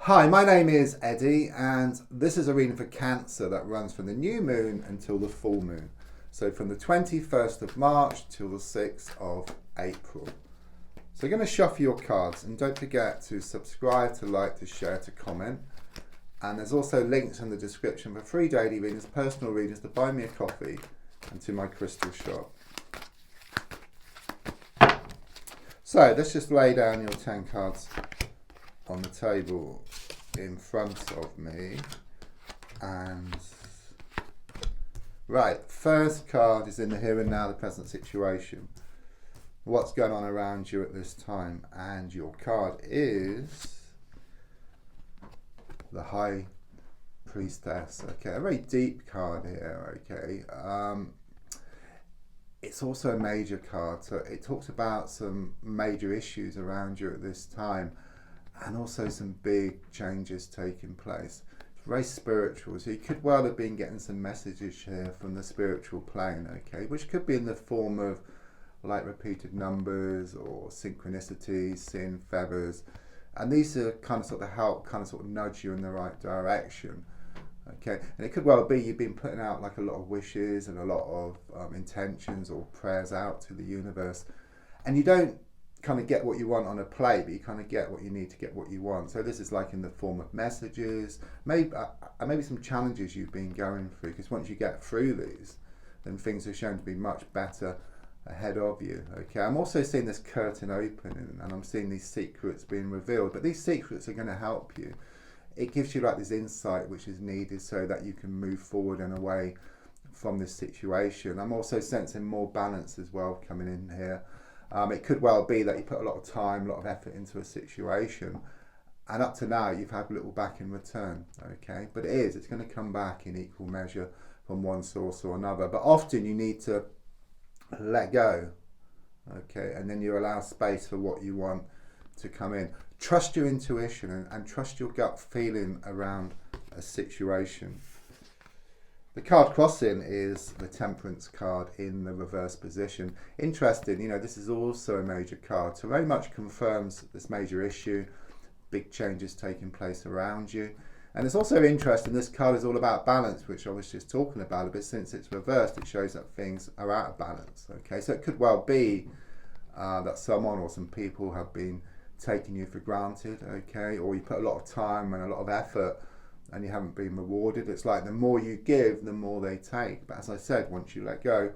Hi, my name is Eddie, and this is a reading for Cancer that runs from the new moon until the full moon. So from the 21st of March till the 6th of April. So you're going to shuffle your cards, and don't forget to subscribe, to like, to share, to comment. And there's also links in the description for free daily readings, personal readings, to buy me a coffee, and to my crystal shop. So let's just lay down your 10 cards on the table in front of me. And right, first card is in the here and now, the present situation. What's going on around you at this time? And your card is the High Priestess. Okay, a very deep card here. Okay, it's also a major card, so it talks about some major issues around you at this time, and also some big changes taking place. It's very spiritual, so you could well have been getting some messages here from the spiritual plane, okay, which could be in the form of like repeated numbers or synchronicities, seeing feathers, and these are kind of sort of help, kind of sort of nudge you in the right direction. Okay, and it could well be you've been putting out like a lot of wishes and a lot of intentions or prayers out to the universe, and you don't kind of get what you want on a plate, but you kind of get what you need to get what you want. So this is like in the form of messages, maybe some challenges you've been going through, because once you get through these, then things are shown to be much better ahead of you. Okay, I'm also seeing this curtain opening, and I'm seeing these secrets being revealed, but these secrets are going to help you. It gives you like this insight which is needed so that you can move forward and away from this situation. I'm also sensing more balance as well coming in here. It could well be that you put a lot of time, a lot of effort into a situation, and up to now you've had little back in return. Okay, but it's going to come back in equal measure from one source or another. But often you need to let go. Okay, and then you allow space for what you want to come in. Trust your intuition and trust your gut feeling around a situation. The card crossing is the Temperance card in the reverse position. Interesting, you know, this is also a major card, so very much confirms this major issue, big changes taking place around you. And it's also interesting, this card is all about balance, which I was just talking about, but since it's reversed, it shows that things are out of balance. Okay, so it could well be that someone or some people have been taking you for granted, okay, or you put a lot of time and a lot of effort and you haven't been rewarded. It's like the more you give, the more they take. But as I said, once you let go,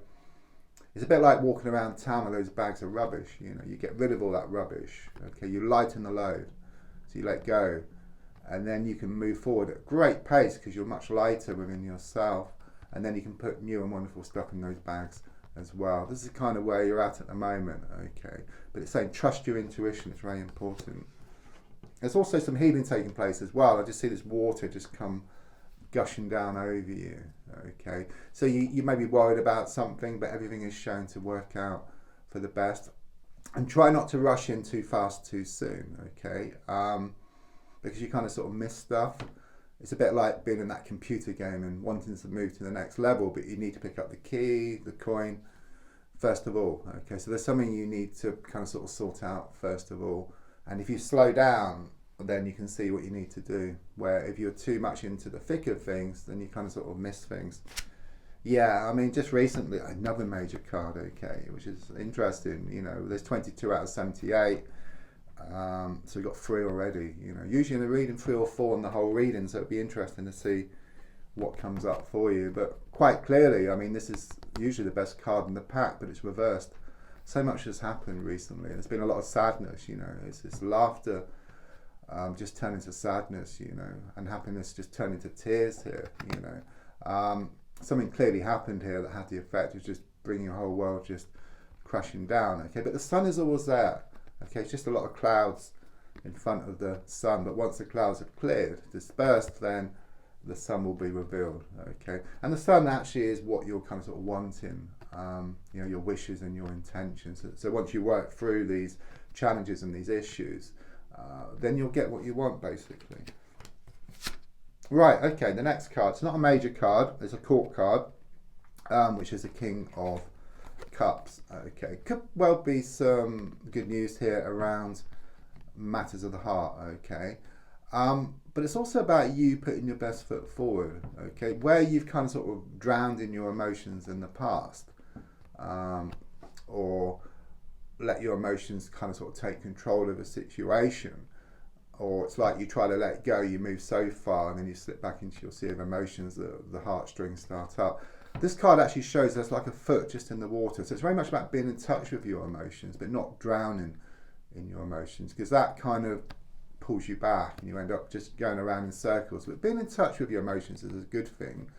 it's a bit like walking around town with those bags of rubbish. You know, you get rid of all that rubbish, okay, you lighten the load, so you let go, and then you can move forward at a great pace because you're much lighter within yourself, and then you can put new and wonderful stuff in those bags as well. This is kind of where you're at the moment, okay, but it's saying trust your intuition. It's very important. There's also some healing taking place as well. I just see this water just come gushing down over you, okay, so you may be worried about something, but everything is shown to work out for the best. And try not to rush in too fast too soon, okay, because you kind of sort of miss stuff. It's a bit like being in that computer game and wanting to move to the next level, but you need to pick up the key, the coin, first of all. Okay, so there's something you need to kind of sort of sort out first of all. And if you slow down, then you can see what you need to do. Where if you're too much into the thick of things, then you kind of sort of miss things. Yeah, I mean, just recently, another major card, okay, which is interesting. You know, there's 22 out of 78. So we've got 3 already. You know, usually in the reading 3 or 4 in the whole reading, so it'd be interesting to see what comes up for you. But quite clearly, I mean, this is usually the best card in the pack, but it's reversed. So much has happened recently. There's been a lot of sadness, you know. It's this laughter just turn into sadness, you know, and happiness just turn into tears here, you know. Something clearly happened here that had the effect of just bringing your whole world just crashing down, okay. But the sun is always there. Okay, it's just a lot of clouds in front of the sun, but once the clouds have cleared, dispersed, then the sun will be revealed, okay? And the sun actually is what you're kind of sort of wanting, you know, your wishes and your intentions. So once you work through these challenges and these issues, then you'll get what you want, basically. Right, okay, the next card. It's not a major card, it's a court card, which is the King of Cups. Okay, could well be some good news here around matters of the heart. Okay, but it's also about you putting your best foot forward, okay? Where you've kind of sort of drowned in your emotions in the past, or let your emotions kind of sort of take control of a situation, or it's like you try to let go, you move so far and then you slip back into your sea of emotions, the heartstrings start up. This card actually shows there's like a foot just in the water. So it's very much about being in touch with your emotions, but not drowning in your emotions, because that kind of pulls you back and you end up just going around in circles. But being in touch with your emotions is a good thing.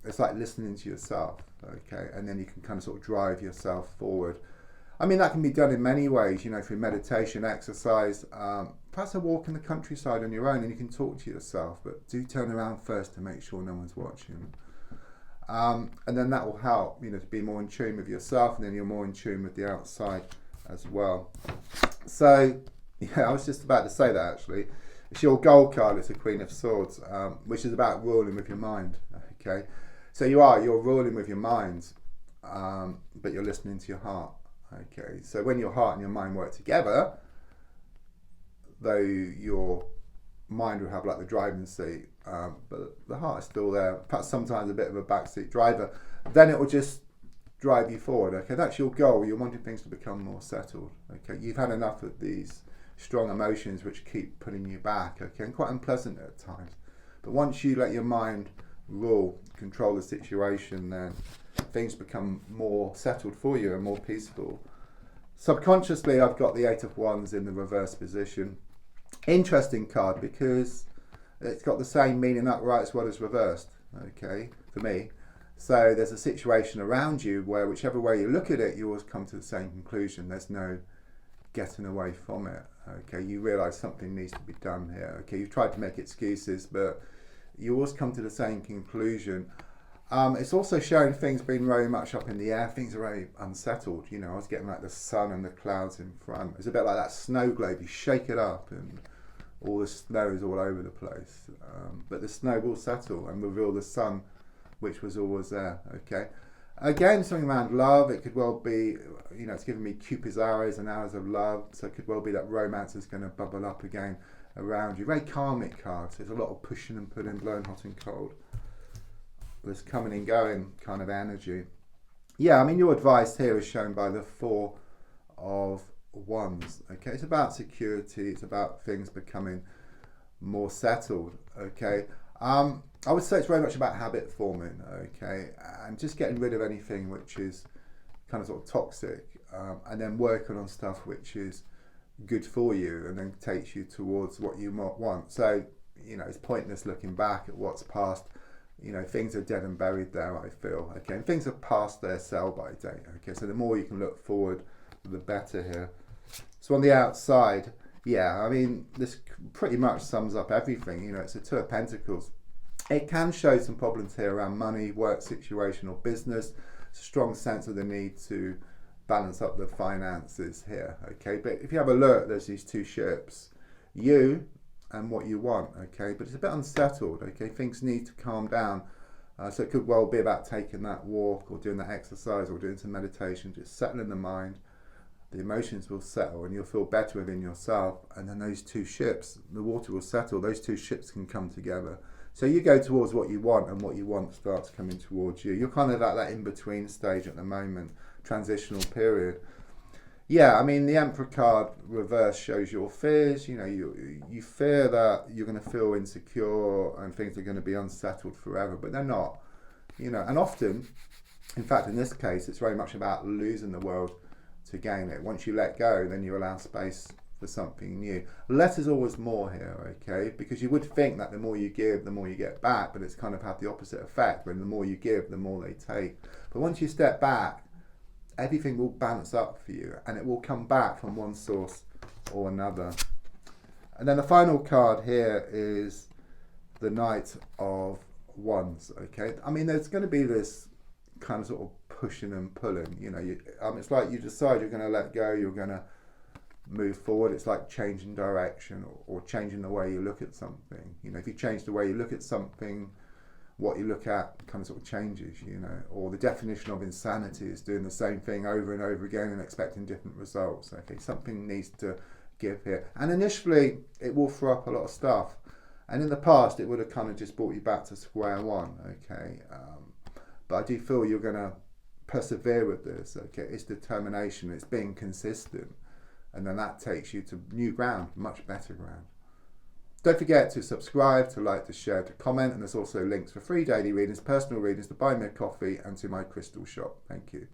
It's like listening to yourself, okay? And then you can kind of sort of drive yourself forward. I mean, that can be done in many ways, you know, through meditation, exercise, perhaps a walk in the countryside on your own, and you can talk to yourself, but do turn around first to make sure no one's watching. And then that will help, you know, to be more in tune with yourself, and then you're more in tune with the outside as well. So, yeah, I was just about to say that actually. It's your gold card, it's the Queen of Swords, which is about ruling with your mind, okay? So you're ruling with your mind, but you're listening to your heart. Okay, so when your heart and your mind work together, though your mind will have like the driving seat, but the heart is still there, perhaps sometimes a bit of a backseat driver, then it will just drive you forward. Okay, that's your goal. You're wanting things to become more settled. Okay, you've had enough of these strong emotions which keep putting you back, okay, and quite unpleasant at times. But once you let your mind rule, control the situation, then things become more settled for you and more peaceful. Subconsciously, I've got the Eight of Wands in the reverse position. Interesting card because it's got the same meaning upright as well as reversed, okay, for me. So there's a situation around you where whichever way you look at it, you always come to the same conclusion. There's no getting away from it, okay. You realise something needs to be done here, okay. You've tried to make excuses, but you always come to the same conclusion. It's also showing things being very much up in the air. Things are very unsettled. You know, I was getting like the sun and the clouds in front. It's a bit like that snow globe. You shake it up and all the snow is all over the place. But the snow will settle and reveal the sun, which was always there, okay? Again, something around love. It could well be, you know, it's giving me Cupid's arrows and arrows of love. So it could well be that romance is going to bubble up again around you. Very karmic card. So there's a lot of pushing and pulling, blowing hot and cold. This coming and going kind of energy. Yeah, I mean, your advice here is shown by the Four of Wands. Okay, it's about security. It's about things becoming more settled. Okay, I would say it's very much about habit forming. Okay, and just getting rid of anything which is kind of sort of toxic, and then working on stuff which is good for you, and then takes you towards what you might want. So, you know, it's pointless looking back at what's past. You know, things are dead and buried there, I feel. Okay, and things are past their sell-by date. Okay, so the more you can look forward, the better here. So on the outside, yeah, I mean, this pretty much sums up everything. You know, it's a Two of Pentacles. It can show some problems here around money, work situation, or business. It's a strong sense of the need to balance up the finances here. Okay, but if you have a look, there's these two ships. You and what you want, okay, but it's a bit unsettled, okay, things need to calm down, so it could well be about taking that walk or doing that exercise or doing some meditation, just settling the mind. The emotions will settle and you'll feel better within yourself, and then those two ships, the water will settle, those two ships can come together. So you go towards what you want and what you want starts coming towards you. You're kind of at that in-between stage at the moment, transitional period. Yeah, I mean, the Emperor card reverse shows your fears. You know, you fear that you're going to feel insecure and things are going to be unsettled forever, but they're not. You know, and often, in fact, in this case, it's very much about losing the world to gain it. Once you let go, then you allow space for something new. Less is always more here, okay? Because you would think that the more you give, the more you get back, but it's kind of had the opposite effect. When the more you give, the more they take. But once you step back, everything will balance up for you and it will come back from one source or another. And then the final card here is the Knight of Wands, okay? I mean, there's going to be this kind of sort of pushing and pulling, you know, it's like you decide you're going to let go, you're going to move forward. It's like changing direction or changing the way you look at something. You know, if you change the way you look at something, what you look at kind of sort of changes, you know, or the definition of insanity is doing the same thing over and over again and expecting different results. Okay, something needs to give here. And initially, it will throw up a lot of stuff. And in the past, it would have kind of just brought you back to square one, okay? But I do feel you're going to persevere with this, okay? It's determination, it's being consistent. And then that takes you to new ground, much better ground. Don't forget to subscribe, to like, to share, to comment. And there's also links for free daily readings, personal readings, to buy me a coffee, and to my crystal shop. Thank you.